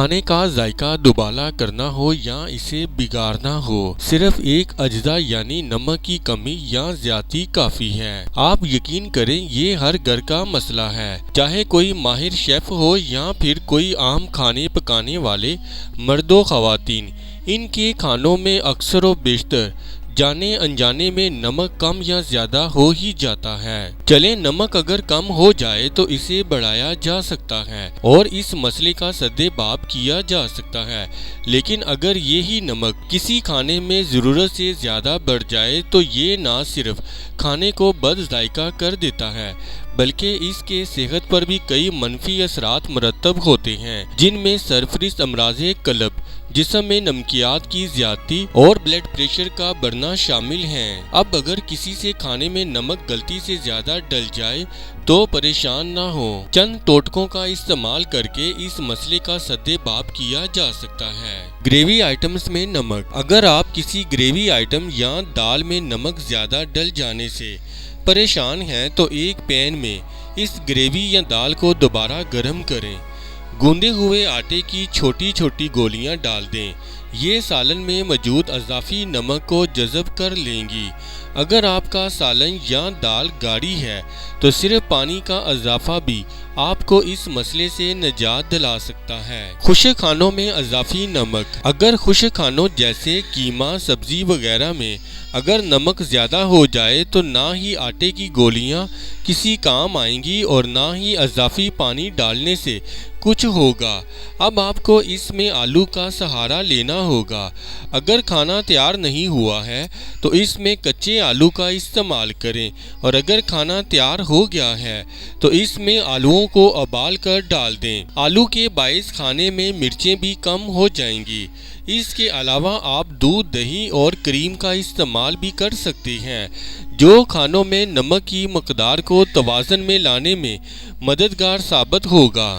کھانے کا ذائقہ دوبالا کرنا ہو یا اسے بگاڑنا ہو، صرف ایک اجزا یعنی نمک کی کمی یا زیادتی کافی ہے۔ آپ یقین کریں یہ ہر گھر کا مسئلہ ہے، چاہے کوئی ماہر شیف ہو یا پھر کوئی عام کھانے پکانے والے مرد و خواتین، ان کے کھانوں میں اکثر و بیشتر جانے انجانے میں نمک کم یا زیادہ ہو ہی جاتا ہے۔ چلیں نمک اگر کم ہو جائے تو اسے بڑھایا جا سکتا ہے اور اس مسئلے کا سدباب کیا جا سکتا ہے، لیکن اگر یہی نمک کسی کھانے میں ضرورت سے زیادہ بڑھ جائے تو یہ نہ صرف کھانے کو بد ذائقہ کر دیتا ہے بلکہ اس کے صحت پر بھی کئی منفی اثرات مرتب ہوتے ہیں، جن میں سرفہرست امراض قلب، جسم میں نمکیات کی زیادتی اور بلڈ پریشر کا بڑھنا شامل ہیں۔ اب اگر کسی سے کھانے میں نمک غلطی سے زیادہ ڈل جائے تو پریشان نہ ہو، چند ٹوٹکوں کا استعمال کر کے اس مسئلے کا سدباب کیا جا سکتا ہے۔ گریوی آئٹمز میں نمک۔ اگر آپ کسی گریوی آئٹم یا دال میں نمک زیادہ ڈل جانے سے پریشان ہیں تو ایک پین میں اس گریوی یا دال کو دوبارہ گرم کریں، گوندے ہوئے آٹے کی چھوٹی چھوٹی گولیاں ڈال دیں، یہ سالن میں موجود اضافی نمک کو جذب کر لیں گی۔ اگر آپ کا سالن یا دال گاڑھی ہے تو صرف پانی کا اضافہ بھی آپ کو اس مسئلے سے نجات دلا سکتا ہے۔ خشک کھانوں میں اضافی نمک۔ اگر خشک کھانوں جیسے قیمہ، سبزی وغیرہ میں اگر نمک زیادہ ہو جائے تو نہ ہی آٹے کی گولیاں کسی کام آئیں گی اور نہ ہی اضافی پانی ڈالنے سے کچھ ہوگا۔ اب آپ کو اس میں آلو کا سہارا لینا ہوگا۔ اگر کھانا تیار نہیں ہوا ہے تو اس میں کچے آلو کا استعمال کریں، اور اگر کھانا تیار ہو گیا ہے تو اس میں آلوؤں کو ابال کر ڈال دیں۔ آلو کے باعث کھانے میں مرچیں بھی کم ہو جائیں گی۔ اس کے علاوہ آپ دودھ، دہی اور کریم کا استعمال بھی کر سکتے ہیں، جو کھانوں میں نمک کی مقدار کو توازن میں لانے میں مددگار ثابت ہوگا۔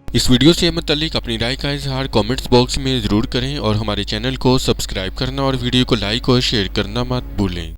اس ویڈیو سے متعلق اپنی رائے کا اظہار کامنٹس باکس میں ضرور کریں اور ہمارے چینل کو سبسکرائب کرنا اور ویڈیو کو لائک اور شیئر کرنا مت بھولیں۔